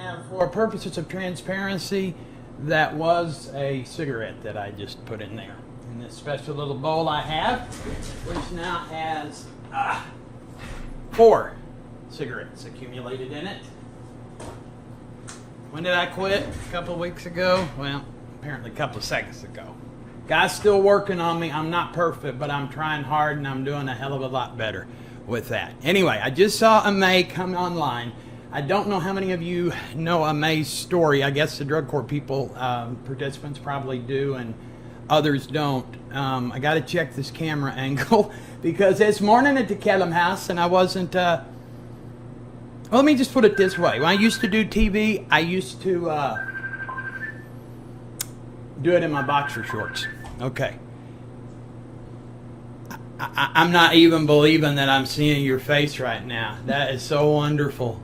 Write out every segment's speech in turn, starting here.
Now, for purposes of transparency, that was a cigarette that I just put in there. In this special little bowl I have, which now has 4 cigarettes accumulated in it. When did I quit? A couple of weeks ago? Well, apparently a couple of seconds ago. God's still working on me. I'm not perfect, but I'm trying hard and I'm doing a hell of a lot better with that. Anyway, I just saw Amey come online. I don't know how many of you know Amey's story. I guess the drug court people, participants probably do, and others don't. I got to check this camera angle because this morning at the Kellum house, and I wasn't... well, let me just put it this way. When I used to do TV, I used to do it in my boxer shorts. Okay. I'm not even believing that I'm seeing your face right now. That is so wonderful.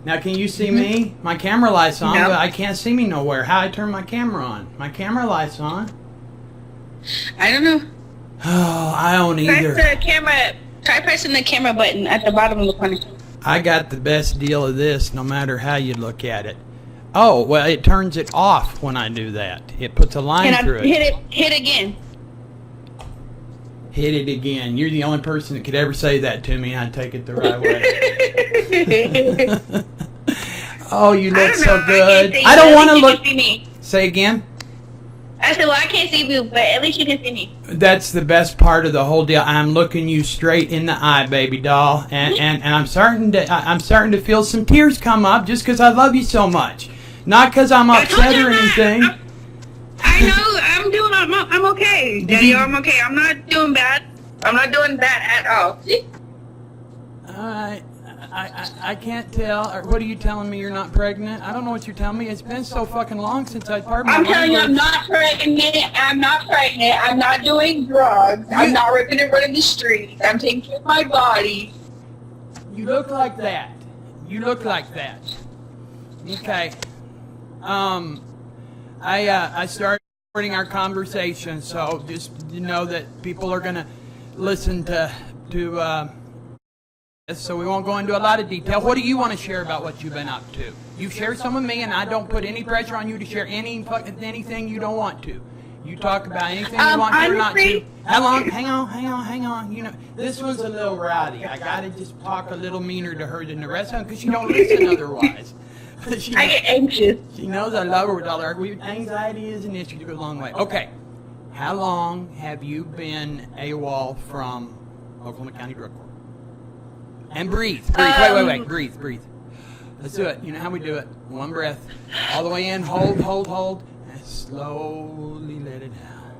Now, can you see me? My camera light's on, but I can't see me nowhere. How I turn my camera on? My camera light's on. I don't know. Oh, I don't either. Try pressing the camera button at the bottom of the corner. I got the best deal of this, no matter how you look at it. Oh, well, it turns it off when I do that. It puts a line through it. Hit again. Hit it again. You're the only person that could ever say that to me, and I'd take it the right way. Oh, you look so good. I don't want to look. Say again? I said, well, I can't see you, but at least you can see me. That's the best part of the whole deal. I'm looking you straight in the eye, baby doll, and I'm starting to feel some tears come up just because I love you so much, not because I'm upset or anything. I know. I'm okay, Daddy. I'm okay. I'm not doing bad. I'm not doing bad at all. I can't tell. What are you telling me? You're not pregnant? I don't know what you're telling me. It's been so fucking long since I parted my I'm telling you, I'm not pregnant. I'm not pregnant. I'm not doing drugs. I'm not ripping and running the streets. I'm taking care of my body. You look like that. You look like that. Okay. I started recording our conversation, so just know that people are gonna listen to so we won't go into a lot of detail. What do you want to share about what you've been up to? You've shared some with me, and I don't put any pressure on you to share anything you don't want to. You talk about anything you want to or not to. How long? Hang on. You know, this one's a little rowdy. I gotta just talk a little meaner to her than the rest of them because she don't listen otherwise. I get anxious. She knows I love her with all her anxiety is an issue to go a long way. Okay. How long have you been AWOL from Oklahoma County Drug Court? And breathe. Wait. Breathe. Let's do it. You know how we do it. One breath. All the way in. Hold. And slowly let it out.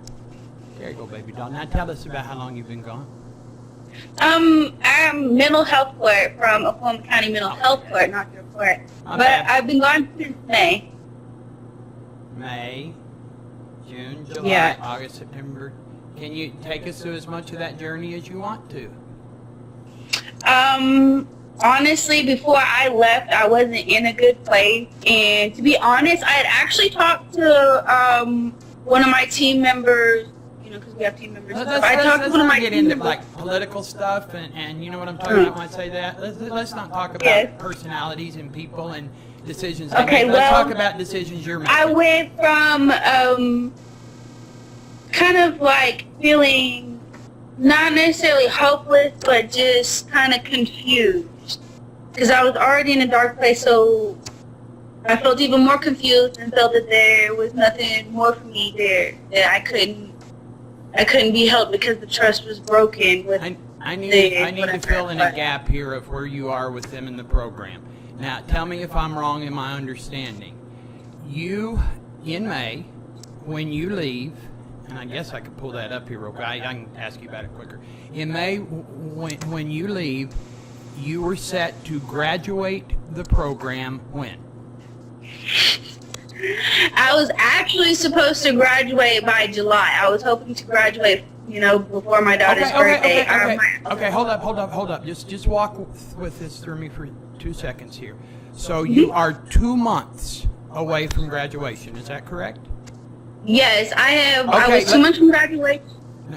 There you go, baby doll. Now tell us about how long you've been gone. I'm mental health court from Oklahoma County Mental Health Court, not your court. I've been gone since May. May, June, July, August, September. Can you take us through as much of that journey as you want to? Honestly, before I left, I wasn't in a good place. And to be honest, I had actually talked to one of my team members, you know, because we have team members. I talked to one of my team members. Like political stuff, and you know what I'm talking about when I say that? Let's not talk about personalities and people and decisions. Okay, let's talk about decisions you're making. I went from kind of like feeling not necessarily hopeless, but just kind of confused. Because I was already in a dark place, so I felt even more confused and felt that there was nothing more for me there, that I couldn't be helped because the trust was broken. I need to fill in a gap here of where you are with them in the program. Now, tell me if I'm wrong in my understanding. You, in May, when you leave, and I guess I could pull that up here real quick. I can ask you about it quicker. In May, when you leave, you were set to graduate the program when? I was actually supposed to graduate by July. I was hoping to graduate, you know, before my daughter's birthday. Okay, hold up. Just walk with this through me for 2 seconds here. So you are 2 months away from graduation. Is that correct? Yes, I have. Okay, I was 2 months from graduation.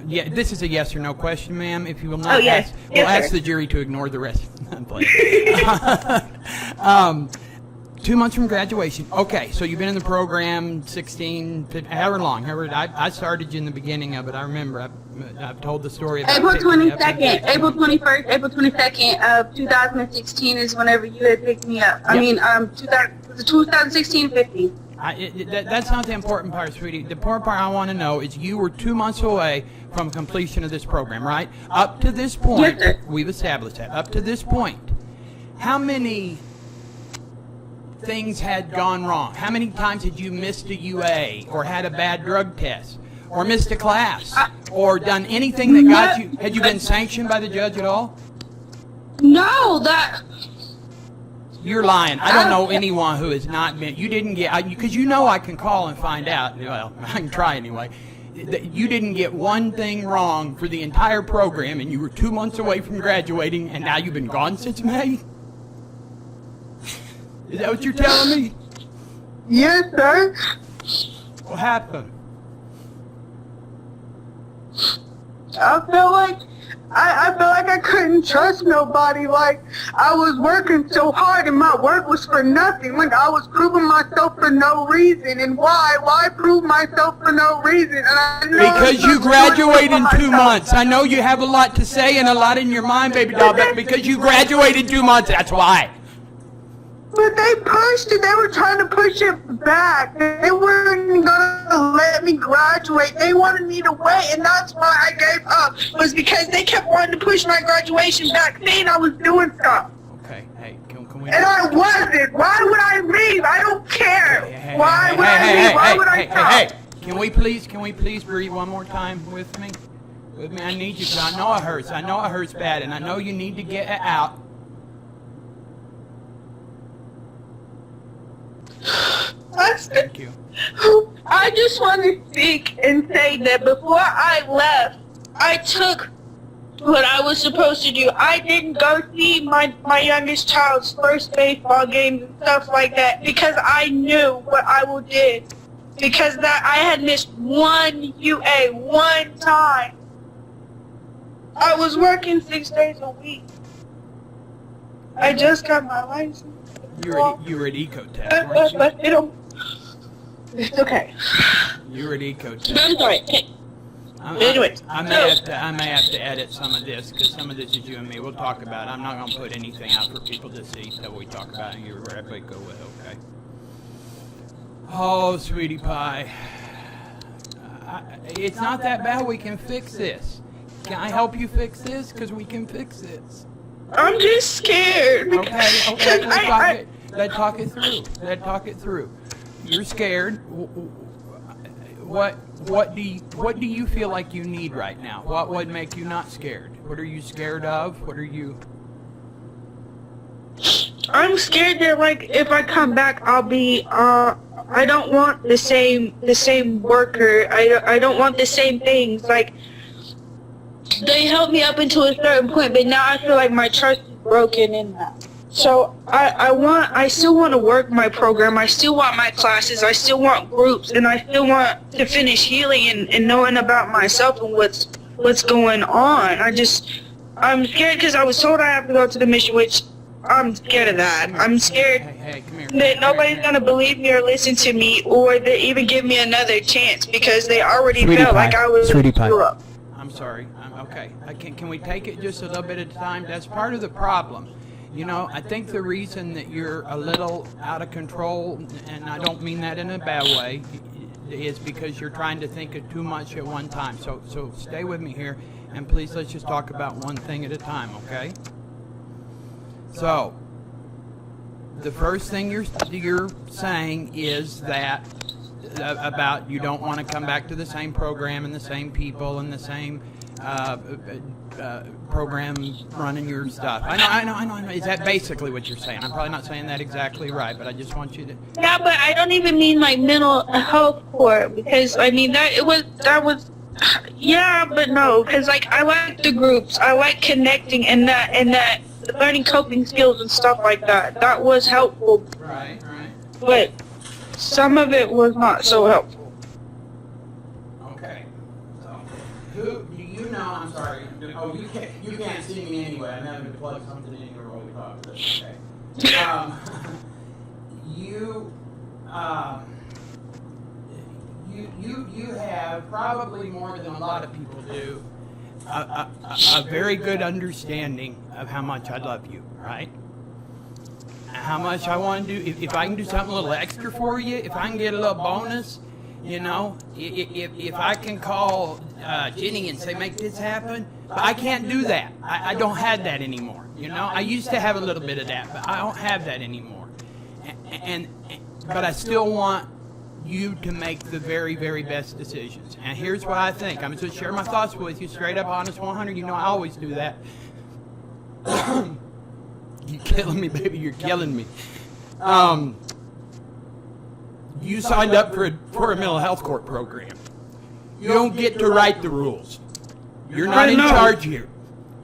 Yeah, this is a yes or no question, ma'am. If you will not ask, we'll ask the jury to ignore the rest. 2 2 months from graduation. Okay, so you've been in the program 16, 15, however long. I started you in the beginning of it. I remember. I've told the story about April 22nd, April 21st, April 22nd of 2016 is whenever you had picked me up. I mean, 2016, 15. That's not the important part, sweetie. The important part I want to know is you were 2 months away from completion of this program, right? Up to this point, yes, we've established that. Up to this point, how many things had gone wrong? How many times had you missed a UA or had a bad drug test or missed a class or done anything that got you? Had you been sanctioned by the judge at all? No, that... You're lying. I don't know anyone who has not been. You didn't get, because you know I can call and find out. Well, I can try anyway. You didn't get one thing wrong for the entire program, and you were 2 months away from graduating, and now you've been gone since May? Is that what you're telling me? Yes, sir. What happened? I feel like I couldn't trust nobody. Like, I was working so hard and my work was for nothing. Like, I was proving myself for no reason. And why? Why prove myself for no reason? And I know because you graduated in 2 months. I know you have a lot to say and a lot in your mind, baby doll, but because you graduated 2 months, that's why. But they pushed it. They were trying to push it back. They weren't going to let me graduate. They wanted me to wait, and that's why I gave up. Was because they kept wanting to push my graduation back, saying I was doing stuff. Okay, hey, can we... And I wasn't. Why would I leave? I don't care. Why would I leave? Why would I stop? Hey, can we please breathe one more time with me? I need you, because I know it hurts. I know it hurts bad, and I know you need to get it out. Thank you. I just want to speak and say that before I left, I took what I was supposed to do. I didn't go see my youngest child's first baseball games and stuff like that because I knew what I did. Because that I had missed one UA one time. I was working 6 days a week. I just got my license. You were at Ecotech, weren't you? But it's okay. You were at Ecotech. That's all right. Anyways, I may have to edit some of this because some of this is you and me. We'll talk about it. I'm not going to put anything out for people to see until we talk about it. You're right, but go with it, okay? Oh, sweetie pie. It's not that bad. We can fix this. Can I help you fix this? Because we can fix this. I'm just scared. Okay. Let's talk it through. Let's talk it through. You're scared. What do you feel like you need right now? What would make you not scared? What are you scared of? What are you? I'm scared that like if I come back, I'll be I don't want the same worker. I don't want the same things. Like they helped me up until a certain point, but now I feel like my trust is broken in that. So I still want to work my program. I still want my classes. I still want groups, and I still want to finish healing and knowing about myself and what's going on. I'm scared because I was told I have to go to the mission, which I'm scared of that. I'm scared that nobody's gonna believe me or listen to me, or they even give me another chance because they already felt like I was screw up. I'm sorry. Okay. Can we take it just a little bit at a time? That's part of the problem. You know, I think the reason that you're a little out of control, and I don't mean that in a bad way, is because you're trying to think of too much at one time. So stay with me here, and please let's just talk about one thing at a time, okay? So, the first thing you're saying is that about you don't want to come back to the same program and the same people and the same program running your stuff. I know. Is that basically what you're saying? I'm probably not saying that exactly right, but I just want you to... Yeah, but I don't even mean like mental health for because I mean that was yeah, but no, because like I like the groups, I like connecting and that learning coping skills and stuff like that. That was helpful. Right. But some of it was not so helpful. Okay. So, who do you know? I'm sorry. Oh, you can't see me anyway. I'm having to plug something in here while we talk. Okay. you have probably more than a lot of people do a very good understanding of how much I love you, right? How much I want to do. If I can do something a little extra for you, if I can get a little bonus, you know, if I can call Jenny and say, make this happen, but I can't do that. I don't have that anymore. You know, I used to have a little bit of that, but I don't have that anymore. But I still want you to make the very, very best decisions. And here's what I think. I'm just share my thoughts with you, straight up, honest, 100. You know, I always do that. You're killing me, baby. You're killing me. You signed up for a mental health court program. You don't get to write the rules. You're not in charge here.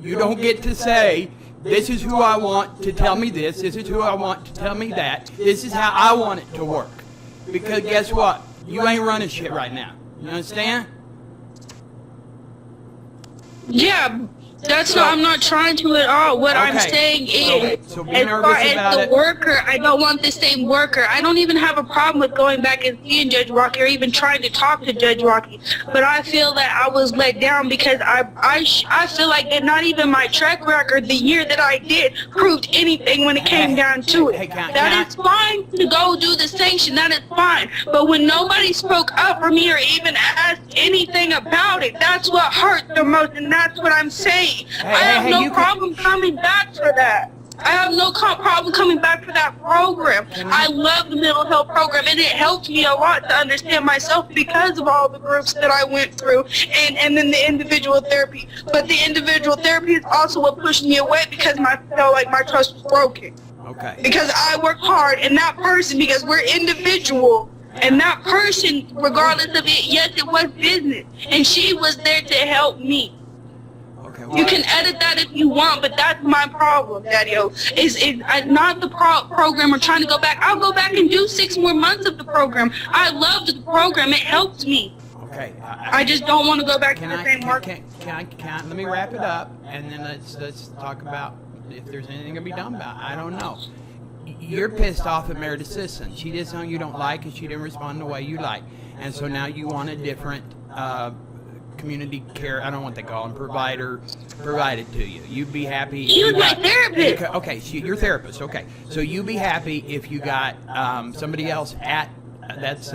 You don't get to say, this is who I want to tell me this. This is who I want to tell me that. This is how I want it to work. Because guess what? You ain't running shit right now. You understand? Yeah, that's not. I'm not trying to at all. What I'm saying is, so be as nervous far as about the it. worker, I don't want the same worker. I don't even have a problem with going back and seeing Judge Rocky or even trying to talk to Judge Rocky. But I feel that I was let down because I feel like that not even my track record, the year that I did, proved anything when it came down to it. That is fine to go do the sanction. That is fine. But when nobody spoke up for me or even asked anything about it, that's what hurt the most, and that's what I'm saying. I have no problem coming back for that. I have no problem coming back for that program. I love the mental health program, and it helped me a lot to understand myself because of all the groups that I went through, and then the individual therapy. But the individual therapy is also what pushed me away because I felt like my trust was broken. Okay. Because I work hard, and that person, because we're individual, and that person, regardless of it, yes, it was business, and she was there to help me. You can edit that if you want, but that's my problem, Daddy-O. Is not the program or trying to go back. I'll go back and do 6 more months of the program. I loved the program. It helped me. Okay. I just don't want to go back to the same work. Let me wrap it up, and then let's talk about if there's anything to be done about it. I don't know. You're pissed off at Meredith Sisson. She did something you don't like, and she didn't respond the way you like. And so now you want a different community care, I don't know what they call them, provider provided to you. You'd be happy. She was my therapist. Okay, so your therapist. Okay, so you'd be happy if you got somebody else at that's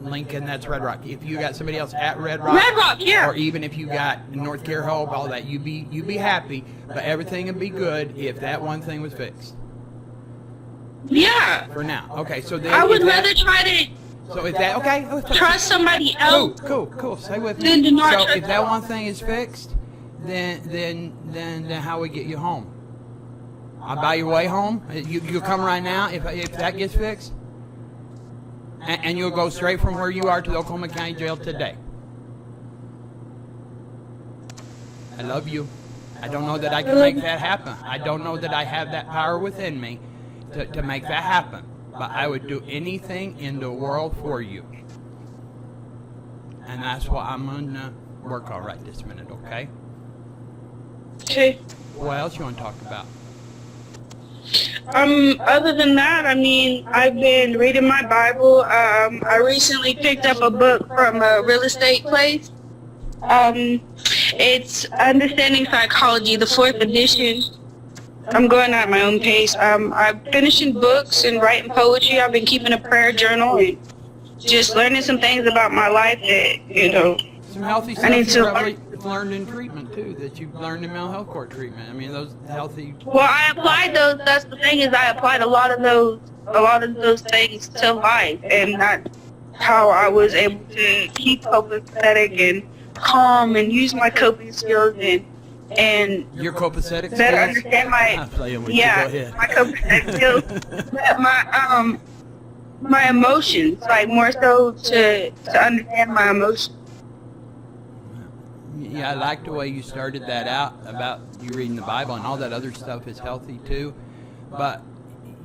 Lincoln, that's Red Rock. If you got somebody else at Red Rock, yeah. or even if you got North Care Hope, all that, you'd be happy. But everything would be good if that one thing was fixed. Yeah. For now. Okay, so then I would rather try to. So if that okay? Trust somebody else. Cool. Stay with me. Then do not so trust if that one thing is fixed, then how we get you home? I'll buy your way home. You'll come right now if that gets fixed, and you'll go straight from where you are to the Oklahoma County Jail today. I love you. I don't know that I can make that happen. I don't know that I have that power within me to make that happen. But I would do anything in the world for you. And that's what I'm going to work on right this minute, okay? Okay. What else you want to talk about? Other than that, I mean, I've been reading my Bible. I recently picked up a book from a real estate place. It's Understanding Psychology, the 4th edition. I'm going at my own pace. I'm finishing books and writing poetry. I've been keeping a prayer journal and just learning some things about my life that, you know, some healthy stuff you probably learned in treatment, too, that you've learned in mental health court treatment. I mean, those healthy... Well, I applied those. That's the thing is I applied a lot of those things to life, and that's how I was able to keep copacetic and calm and use my coping skills and your copacetic skills? Better understand my my copacetic skills, my emotions, like more so to understand my emotions. Yeah, I like the way you started that out about you reading the Bible, and all that other stuff is healthy too. But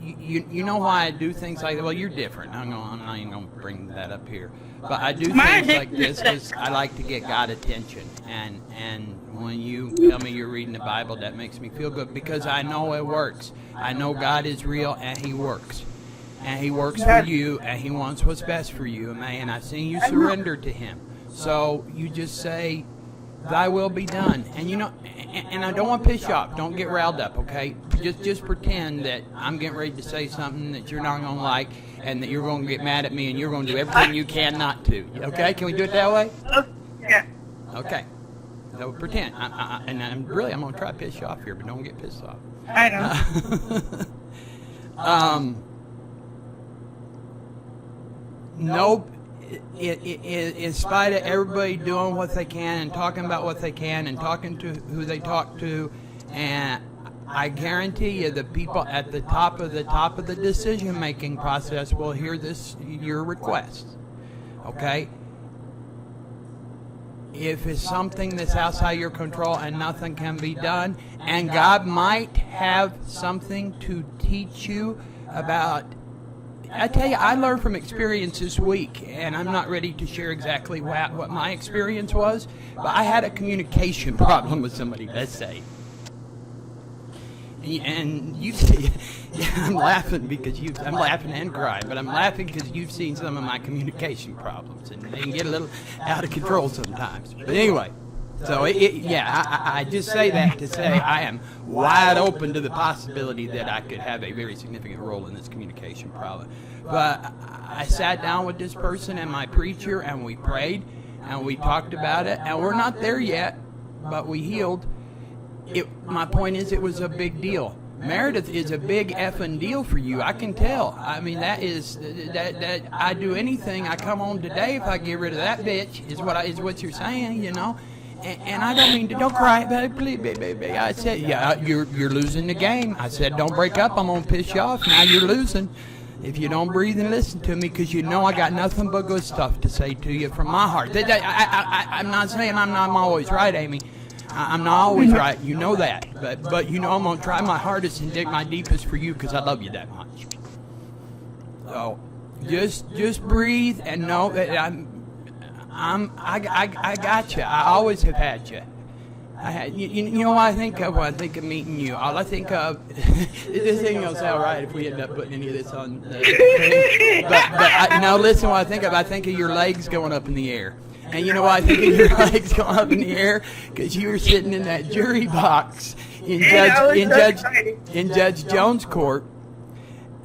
you know why I do things like that? Well, you're different. I'm not even going to bring that up here. But I do things like this because I like to get God attention. And when you tell me you're reading the Bible, that makes me feel good because I know it works. I know God is real and He works. and he works for you, and he wants what's best for you, and I've seen you surrender to him. So you just say, thy will be done. And and I don't want to piss you off. Don't get riled up, okay? Just pretend that I'm getting ready to say something that you're not going to like, and that you're going to get mad at me, and you're going to do everything you can not to. Okay? Can we do it that way? Yeah. Okay. So pretend. I'm going to try to piss you off here, but don't get pissed off. I know. Nope. In spite of everybody doing what they can and talking about what they can and talking to who they talk to, and I guarantee you the people at the top of the decision-making process will hear your request. Okay? If it's something that's outside your control and nothing can be done, and God might have something to teach you about. I tell you, I learned from experience this week, and I'm not ready to share exactly what my experience was, but I had a communication problem with somebody, let's say. And you see, I'm laughing because I'm laughing and crying, but I'm laughing because you've seen some of my communication problems, and they can get a little out of control sometimes. But anyway, so I just say that to say I am wide open to the possibility that I could have a very significant role in this communication problem. But I sat down with this person and my preacher, and we prayed, and we talked about it, and we're not there yet, but we healed. My point is, it was a big deal. Meredith is a big effing deal for you. I can tell. I mean, that I do anything. I come home today if I get rid of that bitch. Is what you're saying, And I don't mean to. Don't cry, baby, please, baby. I said, yeah, you're losing the game. I said, don't break up. I'm gonna piss you off. Now you're losing. If you don't breathe and listen to me, because I got nothing but good stuff to say to you from my heart. I'm not saying I'm always right, Amey. I'm not always right, you know that. But I'm going to try my hardest and dig my deepest for you because I love you that much. So, just breathe and know that I got you. I always have had you. You know what I think of when I think of meeting you? All I think of, this ain't going to sound right if we end up putting any of this on the thing. But listen what I think of. I think of your legs going up in the air. And you know why I think of your legs going up in the air? Because you were sitting in that jury box in Judge Jones' court.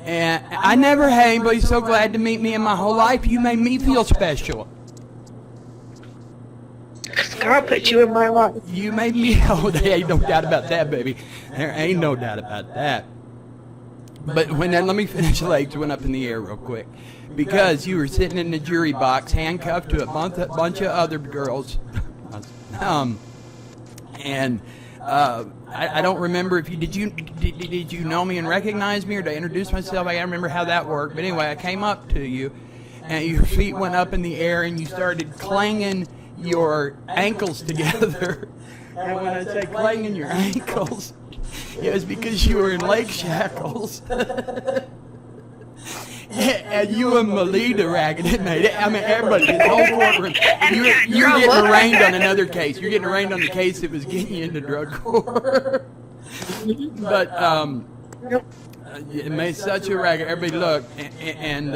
And I never had anybody so glad to meet me in my whole life. You made me feel special. God put you in my life. You made me, there ain't no doubt about that, baby. There ain't no doubt about that. But let me finish. Legs went up in the air real quick. Because you were sitting in the jury box, handcuffed to a bunch of other girls. I don't remember if did you know me and recognize me, or did I introduce myself? I can't remember how that worked. But anyway, I came up to you, and your feet went up in the air, and you started clanging your ankles together. And when I say clanging your ankles, it was because you were in leg shackles. And you and Melita ragged it, mate. I mean, everybody, the whole courtroom. You're getting arraigned on another case. You're getting arraigned on the case that was getting you into drug court. But it made such a racket. Everybody looked. And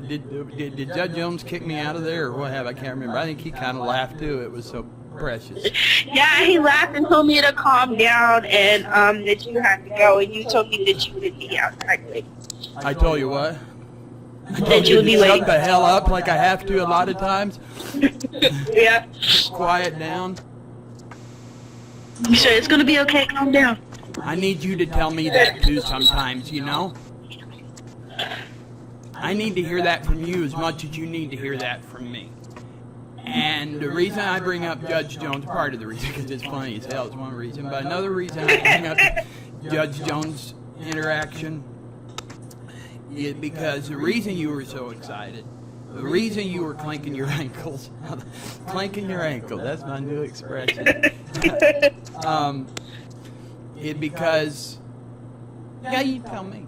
did Judge Jones kick me out of there or what have I? Can't remember. I think he kind of laughed too. It was so precious. Yeah, he laughed and told me to calm down and that you had to go, and you told me that you would be outside waiting. I told you what? I told you to shut the hell up like I have to a lot of times. Yeah. Quiet down. You sure it's going to be okay? Calm down. I need you to tell me that too sometimes, I need to hear that from you as much as you need to hear that from me. And the reason I bring up Judge Jones, part of the reason, because it's funny as hell, is one reason, but another reason I bring up Judge Jones' interaction is because the reason you were so excited, the reason you were clanking your ankles, clanking your ankle, that's my new expression, is because, yeah, you tell me.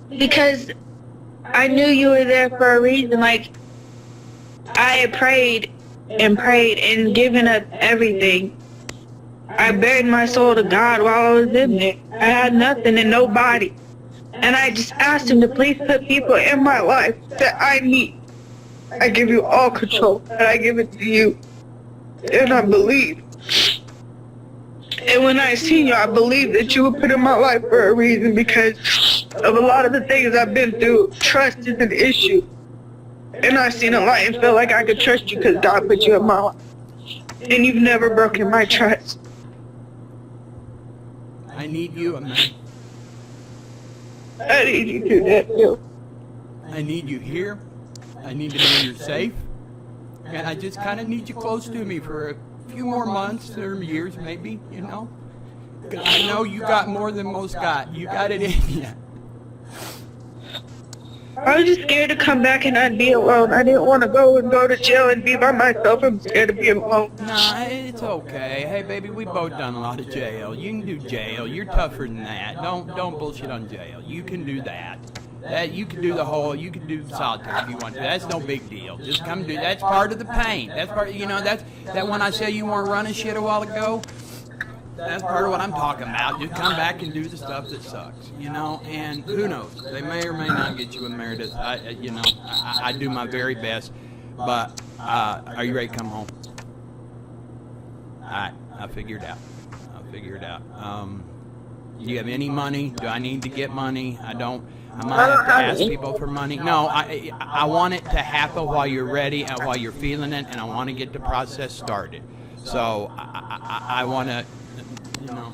Because I knew you were there for a reason. Like, I had prayed and given up everything. I buried my soul to God while I was in there. I had nothing and nobody. And I just asked him to please put people in my life that I need. I give you all control, and I give it to you. And I believe. And when I seen you, I believe that you were put in my life for a reason because of a lot of the things I've been through. Trust is an issue. And I seen a light and felt like I could trust you because God put you in my life. And you've never broken my trust. I need you, Amey. I need you to do that too. I need you here. I need to know you're safe. And I just kind of need you close to me for a few more months or years, maybe, you know? 'Cause I know you got more than most got. You got it in you. I was just scared to come back and not be alone. I didn't want to go to jail and be by myself. I'm scared to be alone. Nah, it's okay. Hey, baby, we both done a lot of jail. You can do jail. You're tougher than that. Don't bullshit on jail. You can do that. You can do you can do solitary if you want to. That's no big deal. Just come do. That's part of the pain. That's part. That when I say you weren't running shit a while ago. That's part of what I'm talking about. Just come back and do the stuff that sucks, And who knows? They may or may not get you a Meredith. I do my very best. But are you ready to come home? All right, I'll figure it out. Do you have any money? Do I need to get money? I don't. I might have to ask people for money. No, I want it to happen while you're ready and while you're feeling it, and I want to get the process started. So I want to. I don't know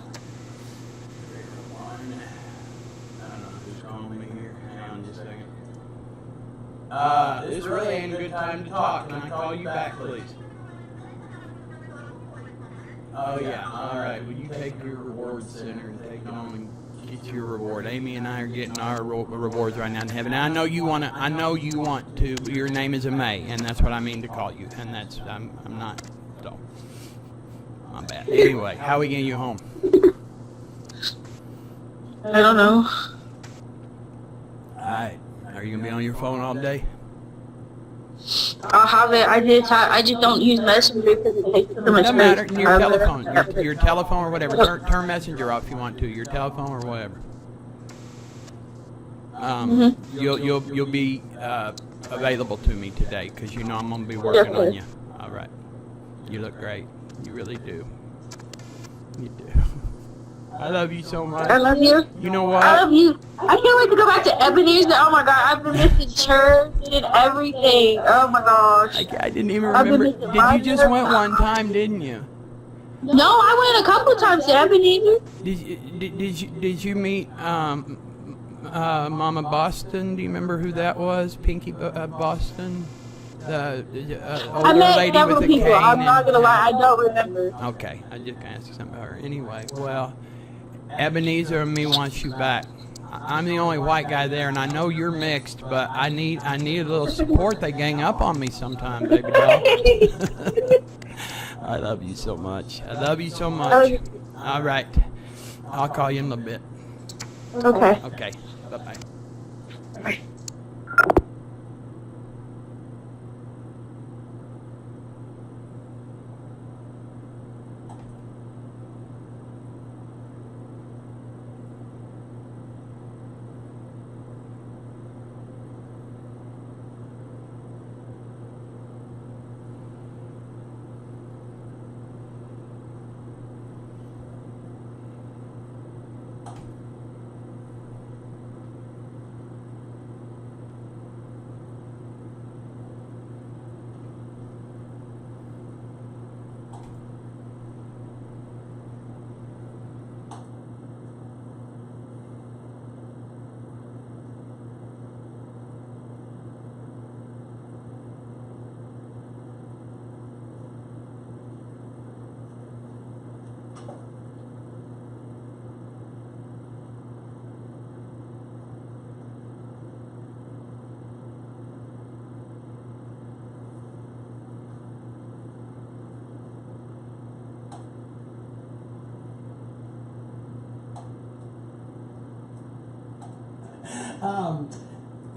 who's calling me here. Hang on just a second. This really ain't a good time to talk. Can I call you back, please? Oh, yeah. All right. Will you take your reward center and take it on and get your reward? Amey and I are getting our rewards right now in heaven. And I know you want to. Your name is Amey, and that's what I mean to call you. And that's, I'm not, so. My bad. Anyway, how are we getting you home? I don't know. Alright. Are you going to be on your phone all day? I'll have it. I just don't use Messenger because it takes so much Doesn't matter. space. Your telephone. Your telephone or whatever. Turn Messenger off if you want to. Your telephone or whatever. You'll be available to me today because I'm going to be working on you. Alright. You look great. You really do. You do. I love you so much. I love you. You know what? I love you. I can't wait to go back to Ebenezer. Oh my God, I've been missing church and everything. Oh my gosh. I didn't even remember. Did you just went one time, didn't you? No, I went a couple of times to Ebenezer. Did you meet Mama Boston? Do you remember who that was? Pinky Boston? The older I met lady several with the people. cane. I'm not gonna lie, I don't remember. Okay, I just gonna ask you something about her. Anyway, well, Ebenezer and me wants you back. I'm the only white guy there, and I know you're mixed, but I need a little support. They gang up on me sometimes, baby doll. I love you so much. I love you so much. All right, I'll call you in a little bit. Okay. Okay. Bye-bye. Bye.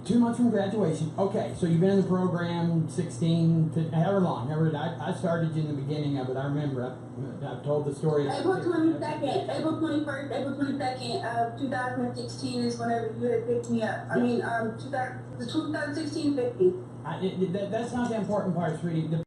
2 months from graduation. Okay, so you've been in the program 16 to however long. I started you in the beginning of it. I remember. I've told the story. April 22nd, April 21st, April 22nd of 2016 is whenever you had picked me up. I mean, the 2016 50. That's not the important part, sweetie.